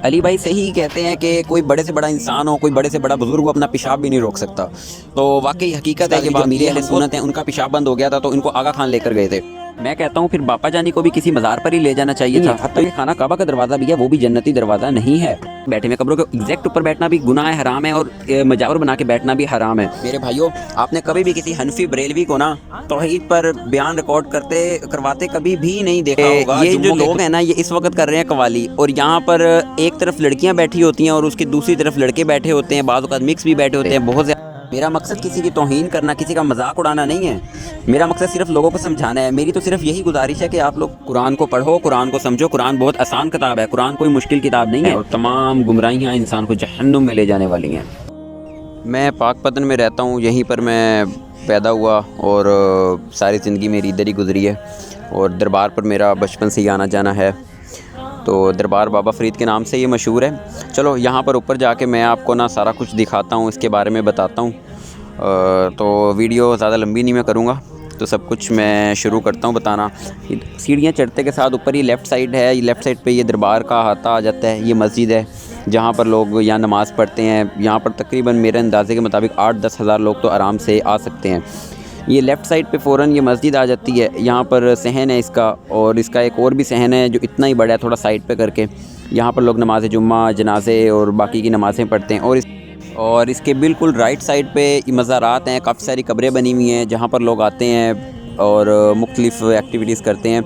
علی بھائی صحیح کہتے ہیں کہ کوئی بڑے سے بڑا انسان ہو، کوئی بڑے سے بڑا بزرگ ہو، اپنا پیشاب بھی نہیں روک سکتا۔ تو واقعی حقیقت ہے یہ بات، امیر اہل سنت ہیں، ان کا پیشاب بند ہو گیا تھا تو ان کو آغا خان لے کر گئے تھے۔ میں کہتا ہوں پھر باپا جانی کو بھی کسی مزار پر ہی لے جانا چاہیے تھا۔ حتیٰ کہ خانہ کعبہ کا دروازہ بھی ہے، وہ بھی جنتی دروازہ نہیں ہے۔ بیٹھے ہوئے قبروں کے ایگزیکٹ اوپر بیٹھنا بھی گناہ ہے، حرام ہے، اور مجاور بنا کے بیٹھنا بھی حرام ہے۔ میرے بھائیوں، آپ نے کبھی بھی کسی حنفی بریلوی کو نا توحید پر بیان ریکارڈ کرواتے کبھی بھی نہیں دیکھا ہوگا۔ یہ جو لوگ ہیں نا، یہ اس وقت کر رہے ہیں قوالی، اور یہاں پر ایک طرف لڑکیاں بیٹھی ہوتی ہیں اور اس کی دوسری طرف لڑکے بیٹھے ہوتے ہیں، بعض اوقات مکس بھی بیٹھے ہوتے ہیں، بہت زیادہ۔ میرا مقصد کسی کی توہین کرنا، کسی کا مذاق اڑانا نہیں ہے، میرا مقصد صرف لوگوں کو سمجھانا ہے۔ میری تو صرف یہی گزارش ہے کہ آپ لوگ قرآن کو پڑھو، قرآن کو سمجھو۔ قرآن بہت آسان کتاب ہے، قرآن کوئی مشکل کتاب نہیں ہے، اور تمام گمراہیاں انسان کو جہنم میں لے جانے والی ہیں۔ میں پاک پتن میں رہتا ہوں، یہیں پر میں پیدا ہوا اور ساری زندگی میری ادھر ہی گزری ہے، اور دربار پر میرا بچپن سے ہی آنا جانا ہے۔ تو دربار بابا فرید کے نام سے یہ مشہور ہے۔ چلو یہاں پر اوپر جا کے میں آپ کو نا سارا کچھ دکھاتا ہوں، اس کے بارے میں بتاتا ہوں۔ تو ویڈیو زیادہ لمبی نہیں میں کروں گا، تو سب کچھ میں شروع کرتا ہوں بتانا۔ سیڑھیاں چڑھتے کے ساتھ اوپر یہ لیفٹ سائڈ ہے، یہ لیفٹ سائڈ پہ یہ دربار کا احاطہ آ جاتا ہے، یہ مسجد ہے جہاں پر لوگ یہاں نماز پڑھتے ہیں۔ یہاں پر تقریباً میرے اندازے کے مطابق 8-10 ہزار لوگ تو آرام سے آ سکتے ہیں۔ یہ لیفٹ سائڈ پہ فوراً یہ مسجد آ جاتی ہے، یہاں پر صحن ہے اس کا، اور اس کا ایک اور بھی صحن ہے جو اتنا ہی بڑا ہے تھوڑا سائڈ پہ کر کے۔ یہاں پر لوگ نماز جمعہ، جنازے اور باقی کی نمازیں پڑھتے ہیں، اور اس کے بالکل رائٹ سائڈ پہ مزارات ہیں، کافی ساری قبریں بنی ہوئی ہیں جہاں پر لوگ آتے ہیں اور مختلف ایکٹیویٹیز کرتے ہیں۔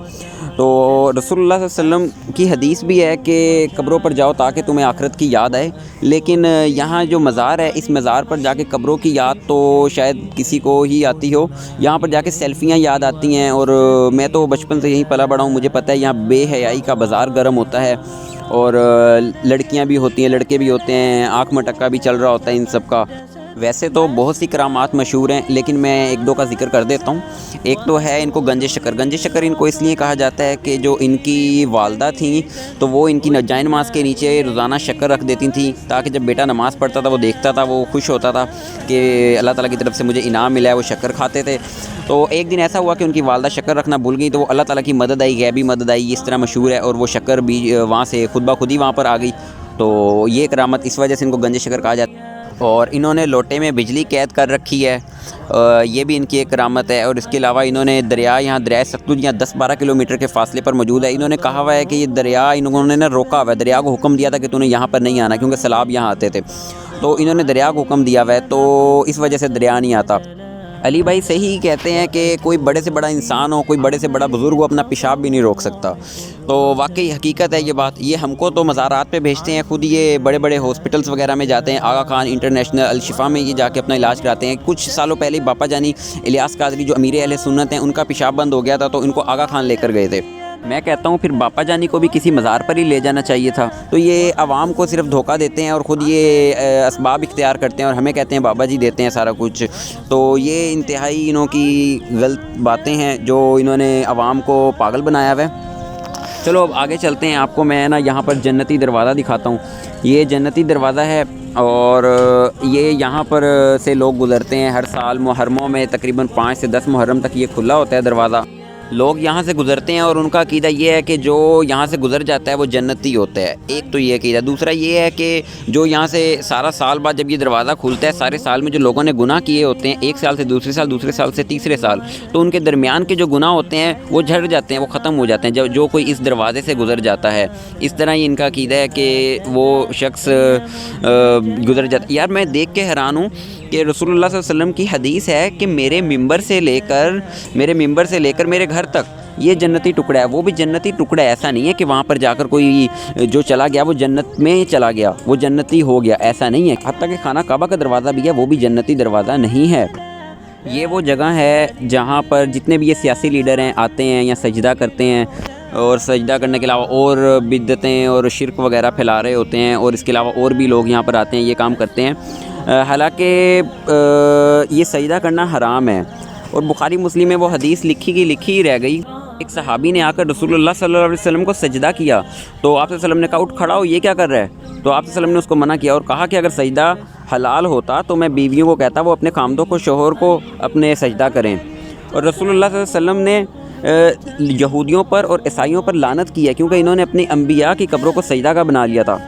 تو رسول اللہ صلی اللہ علیہ وسلم کی حدیث بھی ہے کہ قبروں پر جاؤ تاکہ تمہیں آخرت کی یاد آئے، لیکن یہاں جو مزار ہے، اس مزار پر جا کے قبروں کی یاد تو شاید کسی کو ہی آتی ہو۔ یہاں پر جا کے سیلفیاں یاد آتی ہیں، اور میں تو بچپن سے یہیں پلا بڑا ہوں، مجھے پتہ ہے یہاں بے حیائی کا بازار گرم ہوتا ہے، اور لڑکیاں بھی ہوتی ہیں، لڑکے بھی ہوتے ہیں، آنکھ مٹکا بھی چل رہا ہوتا ہے ان سب کا۔ ویسے تو بہت سی کرامات مشہور ہیں، لیکن میں ایک دو کا ذکر کر دیتا ہوں۔ ایک تو ہے ان کو گنج شکر۔ گنج شکر ان کو اس لیے کہا جاتا ہے کہ جو ان کی والدہ تھیں تو وہ ان کی جائے نماز کے نیچے روزانہ شکر رکھ دیتی تھیں، تاکہ جب بیٹا نماز پڑھتا تھا وہ دیکھتا تھا، وہ خوش ہوتا تھا کہ اللہ تعالیٰ کی طرف سے مجھے انعام ملا ہے، وہ شکر کھاتے تھے۔ تو ایک دن ایسا ہوا کہ ان کی والدہ شکر رکھنا بھول گئی، تو وہ اللہ تعالیٰ کی مدد آئی، غیبی مدد آئی، اس طرح مشہور ہے، اور وہ شکر بھی وہاں سے خود بخود ہی وہاں پر آ گئی۔ تو یہ کرامت اس وجہ سے ان کو گنج شکر کہا جاتا ہے۔ اور انہوں نے لوٹے میں بجلی قید کر رکھی ہے، یہ بھی ان کی ایک کرامت ہے۔ اور اس کے علاوہ انہوں نے یہاں دریائے ستلج یہاں 10-12 کلومیٹر کے فاصلے پر موجود ہے۔ انہوں نے کہا ہوا ہے کہ یہ دریا انہوں نے نا روکا ہوا ہے، دریا کو حکم دیا تھا کہ تو نے یہاں پر نہیں آنا، کیونکہ سیلاب یہاں آتے تھے، تو انہوں نے دریا کو حکم دیا ہوا ہے، تو اس وجہ سے دریا نہیں آتا۔ علی بھائی صحیح کہتے ہیں کہ کوئی بڑے سے بڑا انسان ہو، کوئی بڑے سے بڑا بزرگ ہو، اپنا پیشاب بھی نہیں روک سکتا۔ تو واقعی حقیقت ہے یہ بات۔ یہ ہم کو تو مزارات پہ بھیجتے ہیں، خود یہ بڑے بڑے ہاسپٹلس وغیرہ میں جاتے ہیں، آغا خان انٹرنیشنل، الشفا میں یہ جا کے اپنا علاج کراتے ہیں۔ کچھ سالوں پہلے باپا جانی الیاس قادری جو امیر اہل سنت ہیں، ان کا پیشاب بند ہو گیا تھا تو ان کو آغا خان لے کر گئے تھے۔ میں کہتا ہوں پھر باپا جانی کو بھی کسی مزار پر ہی لے جانا چاہیے تھا۔ تو یہ عوام کو صرف دھوکہ دیتے ہیں اور خود یہ اسباب اختیار کرتے ہیں، اور ہمیں کہتے ہیں بابا جی دیتے ہیں سارا کچھ۔ تو یہ انتہائی انہوں کی غلط باتیں ہیں جو انہوں نے عوام کو پاگل بنایا ہوا ہے۔ چلو اب آگے چلتے ہیں، آپ کو میں نا یہاں پر جنتی دروازہ دکھاتا ہوں۔ یہ جنتی دروازہ ہے، اور یہ یہاں پر سے لوگ گزرتے ہیں ہر سال محرموں میں، تقریباً 5 سے 10 محرم تک یہ کھلا ہوتا ہے دروازہ۔ لوگ یہاں سے گزرتے ہیں اور ان کا عقیدہ یہ ہے کہ جو یہاں سے گزر جاتا ہے وہ جنتی ہوتا ہے۔ ایک تو یہ عقیدہ، دوسرا یہ ہے کہ جو یہاں سے سارا سال بعد جب یہ دروازہ کھلتا ہے، سارے سال میں جو لوگوں نے گناہ کیے ہوتے ہیں، ایک سال سے دوسرے سال، دوسرے سال سے تیسرے سال، تو ان کے درمیان کے جو گناہ ہوتے ہیں وہ جھڑ جاتے ہیں، وہ ختم ہو جاتے ہیں جو کوئی اس دروازے سے گزر جاتا ہے۔ اس طرح یہ ان کا عقیدہ ہے کہ وہ شخص گزر جاتا ہے۔ یار میں دیکھ کے حیران ہوں کہ رسول اللہ صلی اللہ علیہ وسلم کی حدیث ہے کہ میرے ممبر سے لے کر میرے گھر تک یہ جنتی ٹکڑا ہے۔ وہ بھی جنتی ٹکڑا ہے، ایسا نہیں ہے کہ وہاں پر جا کر کوئی جو چلا گیا وہ جنت میں چلا گیا، وہ جنتی ہو گیا، ایسا نہیں ہے۔ حتیٰ کہ خانہ کعبہ کا دروازہ بھی ہے، وہ بھی جنتی دروازہ نہیں ہے۔ یہ وہ جگہ ہے جہاں پر جتنے بھی یہ سیاسی لیڈر ہیں آتے ہیں یا سجدہ کرتے ہیں، اور سجدہ کرنے کے علاوہ اور بدعتیں اور شرک وغیرہ پھیلا رہے ہوتے ہیں، اور اس کے علاوہ اور بھی لوگ یہاں پر آتے ہیں، یہ کام کرتے ہیں۔ حالانکہ یہ سجدہ کرنا حرام ہے، اور بخاری مسلم میں وہ حدیث لکھی ہی رہ گئی۔ ایک صحابی نے آ کر رسول اللہ صلی اللہ علیہ وسلم کو سجدہ کیا، تو آپ صلی اللہ علیہ وسلم نے کہا اٹھ کھڑا ہو، یہ کیا کر رہا ہے؟ تو آپ صلی اللہ علیہ وسلم نے اس کو منع کیا اور کہا کہ اگر سجدہ حلال ہوتا تو میں بیویوں کو کہتا وہ اپنے خامدوں کو، شوہر کو اپنے سجدہ کریں۔ اور رسول اللہ صلی اللہ علیہ وسلم نے یہودیوں پر اور عیسائیوں پر لعنت کی ہے، کیونکہ انہوں نے اپنی انبیاء کی قبروں کو سجدہ کا بنا لیا تھا۔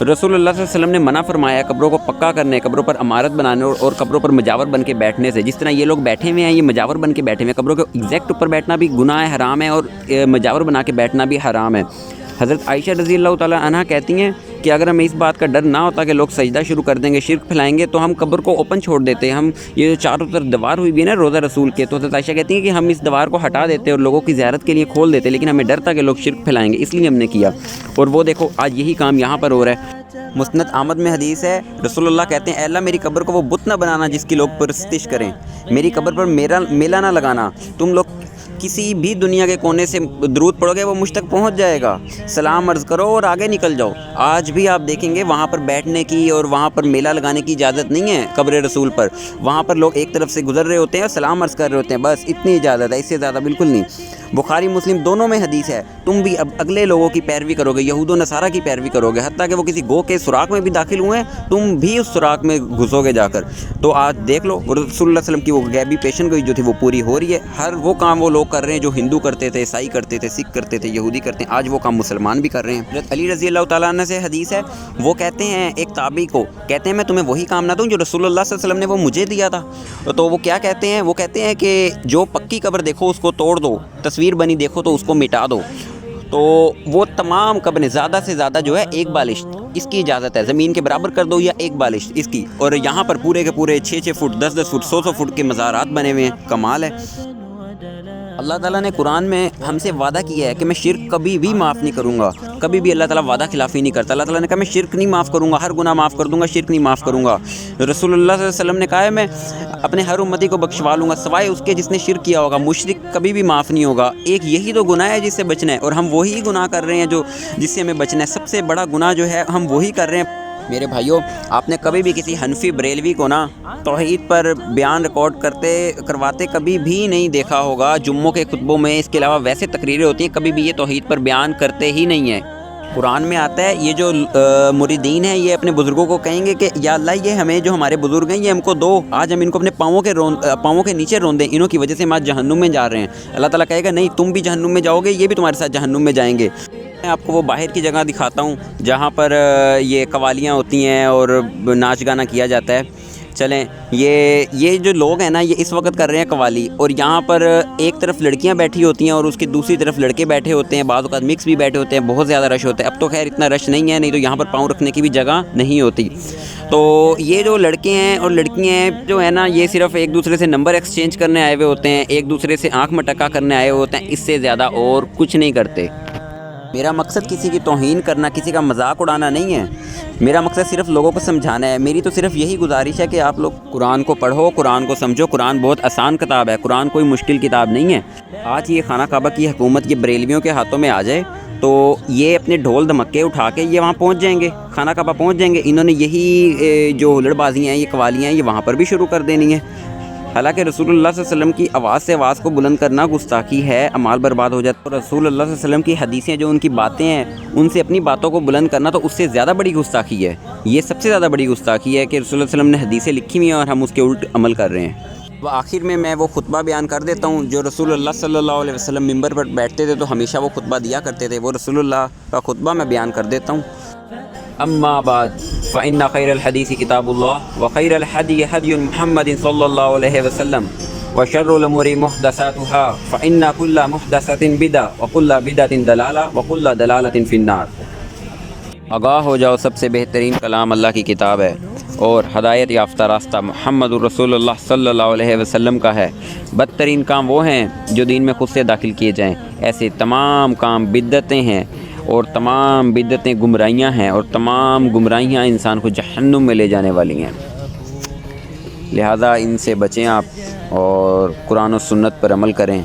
رسول اللہ صلی اللہ علیہ وسلم نے منع فرمایا ہے قبروں کو پکا کرنے، قبروں پر عمارت بنانے اور قبروں پر مجاور بن کے بیٹھنے سے۔ جس طرح یہ لوگ بیٹھے ہوئے ہیں، یہ مجاور بن کے بیٹھے ہوئے ہیں، قبروں کے ایگزیکٹ اوپر بیٹھنا بھی گناہ ہے، حرام ہے، اور مجاور بنا کے بیٹھنا بھی حرام ہے۔ حضرت عائشہ رضی اللہ تعالیٰ عنہ کہتی ہیں کہ اگر ہمیں اس بات کا ڈر نہ ہوتا کہ لوگ سجدہ شروع کر دیں گے، شرک پھیلائیں گے، تو ہم قبر کو اوپن چھوڑ دیتے۔ ہم یہ جو چاروں طرف دیوار ہوئی بھی ہے نا روضہ رسول کے، تو حضرت عائشہ کہتی ہیں کہ ہم اس دیوار کو ہٹا دیتے اور لوگوں کی زیارت کے لیے کھول دیتے، لیکن ہمیں ڈر تھا کہ لوگ شرک پھیلائیں گے، اس لیے ہم نے کیا، اور وہ دیکھو آج یہی کام یہاں پر ہو رہا ہے۔ مسند احمد میں حدیث ہے، رسول اللہ کہتے ہیں اے اللہ میری قبر کو وہ بت نہ بنانا جس کی لوگ پرستش کریں، میری قبر پر میلا نہ لگانا، تم لوگ کسی بھی دنیا کے کونے سے درود پڑھو گے وہ مجھ تک پہنچ جائے گا، سلام عرض کرو اور آگے نکل جاؤ۔ آج بھی آپ دیکھیں گے وہاں پر بیٹھنے کی اور وہاں پر میلہ لگانے کی اجازت نہیں ہے قبر رسول پر، وہاں پر لوگ ایک طرف سے گزر رہے ہوتے ہیں اور سلام عرض کر رہے ہوتے ہیں، بس اتنی اجازت ہے، اس سے زیادہ بالکل نہیں۔ بخاری مسلم دونوں میں حدیث ہے، تم بھی اب اگلے لوگوں کی پیروی کرو گے، یہود و نصارہ کی پیروی کرو گے، حتیٰ کہ وہ کسی گو کے سوراخ میں بھی داخل ہوئے ہیں تم بھی اس سوراخ میں گھسو گے جا کر۔ تو آج دیکھ لو رسول اللہ صلی اللہ علیہ وسلم کی وہ غیبی پیشن گوئی جو تھی وہ پوری ہو رہی ہے۔ ہر وہ کام وہ لوگ کر رہے ہیں جو ہندو کرتے تھے، عیسائی کرتے تھے، سکھ کرتے تھے، یہودی کرتے ہیں، آج وہ کام مسلمان بھی کر رہے ہیں۔ حضرت علی رضی اللہ تعالیٰ عنہ سے حدیث ہے، وہ کہتے ہیں ایک تابعی کو، کہتے ہیں میں تمہیں وہی کام نہ دوں جو رسول اللہ صلی اللہ علیہ وسلم نے وہ مجھے دیا تھا؟ تو وہ کیا کہتے ہیں؟ وہ کہتے ہیں کہ جو پکی قبر دیکھو اس کو توڑ دو، تصویر بنی دیکھو تو اس کو مٹا دو۔ تو وہ تمام قبریں زیادہ سے زیادہ جو ہے ایک بالش اس کی اجازت ہے، زمین کے برابر کر دو یا ایک بالش اس کی، اور یہاں پر پورے کے پورے 6 فٹ 10 فٹ 100 فٹ کے مزارات بنے ہوئے ہیں، کمال ہے۔ اللہ تعالیٰ نے قرآن میں ہم سے وعدہ کیا ہے کہ میں شرک کبھی بھی معاف نہیں کروں گا، کبھی بھی اللہ تعالیٰ وعدہ خلافی نہیں کرتا۔ اللہ تعالیٰ نے کہا میں شرک نہیں معاف کروں گا، ہر گناہ معاف کر دوں گا، شرک نہیں معاف کروں گا۔ رسول اللہ صلی اللہ علیہ وسلم نے کہا ہے میں اپنے ہر امتی کو بخشوا لوں گا سوائے اس کے جس نے شرک کیا ہوگا، مشرک کبھی بھی معاف نہیں ہوگا۔ ایک یہی تو گناہ ہے جس سے بچنا ہے، اور ہم وہی گناہ کر رہے ہیں جس سے ہمیں بچنا ہے۔ سب سے بڑا گناہ جو ہے ہم وہی کر رہے ہیں۔ میرے بھائیوں، آپ نے کبھی بھی کسی حنفی بریلوی کو نا توحید پر بیان ریکارڈ کرواتے کبھی بھی نہیں دیکھا ہوگا۔ جمعوں کے خطبوں میں اس کے علاوہ ویسے تقریریں ہوتی ہیں، کبھی بھی یہ توحید پر بیان کرتے ہی نہیں ہیں۔ قرآن میں آتا ہے یہ جو مریدین ہیں یہ اپنے بزرگوں کو کہیں گے کہ یا اللہ یہ ہمیں جو ہمارے بزرگ ہیں یہ ہم کو دو، آج ہم ان کو اپنے پاؤں کے نیچے روندیں، انہوں کی وجہ سے ہم آج جہنم میں جا رہے ہیں۔ اللہ تعالیٰ کہے گا نہیں تم بھی جہنم میں جاؤ گے، یہ بھی تمہارے ساتھ جہنم میں جائیں گے۔ میں آپ کو وہ باہر کی جگہ دکھاتا ہوں جہاں پر یہ قوالیاں ہوتی ہیں اور ناچ گانا کیا جاتا ہے۔ چلیں یہ جو لوگ ہیں نا یہ اس وقت کر رہے ہیں قوالی، اور یہاں پر ایک طرف لڑکیاں بیٹھی ہوتی ہیں اور اس کی دوسری طرف لڑکے بیٹھے ہوتے ہیں، بعض اوقات مکس بھی بیٹھے ہوتے ہیں، بہت زیادہ رش ہوتا ہے۔ اب تو خیر اتنا رش نہیں ہے، نہیں تو یہاں پر پاؤں رکھنے کی بھی جگہ نہیں ہوتی۔ تو یہ جو لڑکے ہیں اور لڑکیاں ہیں جو ہے نا یہ صرف ایک دوسرے سے نمبر ایکسچینج کرنے آئے ہوئے ہوتے ہیں، ایک دوسرے سے آنکھ مٹکا کرنے آئے ہوئے ہوتے ہیں، اس سے زیادہ اور کچھ نہیں کرتے۔ میرا مقصد کسی کی توہین کرنا، کسی کا مذاق اڑانا نہیں ہے، میرا مقصد صرف لوگوں کو سمجھانا ہے۔ میری تو صرف یہی گزارش ہے کہ آپ لوگ قرآن کو پڑھو، قرآن کو سمجھو۔ قرآن بہت آسان کتاب ہے، قرآن کوئی مشکل کتاب نہیں ہے۔ آج یہ خانہ کعبہ کی حکومت یہ بریلویوں کے ہاتھوں میں آ جائے تو یہ اپنے ڈھول دھمکے اٹھا کے یہ وہاں پہنچ جائیں گے، خانہ کعبہ پہنچ جائیں گے۔ انہوں نے یہی جو ہلڑ بازیاں ہیں، یہ قوالیاں ہیں، یہ وہاں پر بھی شروع کر دینی ہے۔ حالانکہ رسول اللہ صلی اللہ علیہ وسلم کی آواز سے آواز کو بلند کرنا گستاخی ہے، اعمال برباد ہو جاتا ہے۔ اور رسول اللہ صلی اللہ علیہ وسلم کی حدیثیں جو ان کی باتیں ہیں ان سے اپنی باتوں کو بلند کرنا تو اس سے زیادہ بڑی گستاخی ہے۔ یہ سب سے زیادہ بڑی گستاخی ہے کہ رسول اللہ صلی اللہ علیہ وسلم نے حدیثیں لکھی ہوئی ہیں اور ہم اس کے الٹ عمل کر رہے ہیں۔ آخر میں وہ خطبہ بیان کر دیتا ہوں جو رسول اللہ صلی اللہ علیہ وسلم ممبر پر بیٹھتے تھے تو ہمیشہ وہ خطبہ دیا کرتے تھے، وہ رسول اللہ کا خطبہ میں بیان کر دیتا ہوں۔ اما بعد فإن خير الحديث كتاب الله وخير الهدي هدي محمد صلى الله عليه وسلم وشر الأمور محدثاتها فإن كل محدثة بدعة وكل بدعة ضلالة وكل ضلالة في النار۔ آگاہ ہو جاؤ، سب سے بہترین کلام اللہ کی کتاب ہے اور ہدایت یافتہ راستہ محمد الرسول اللہ صلی اللہ علیہ وسلم کا ہے۔ بدترین کام وہ ہیں جو دین میں خود سے داخل کیے جائیں، ایسے تمام کام بدعتیں ہیں اور تمام بدعتیں گمراہیاں ہیں اور تمام گمراہیاں انسان کو جہنم میں لے جانے والی ہیں، لہذا ان سے بچیں آپ اور قرآن و سنت پر عمل کریں۔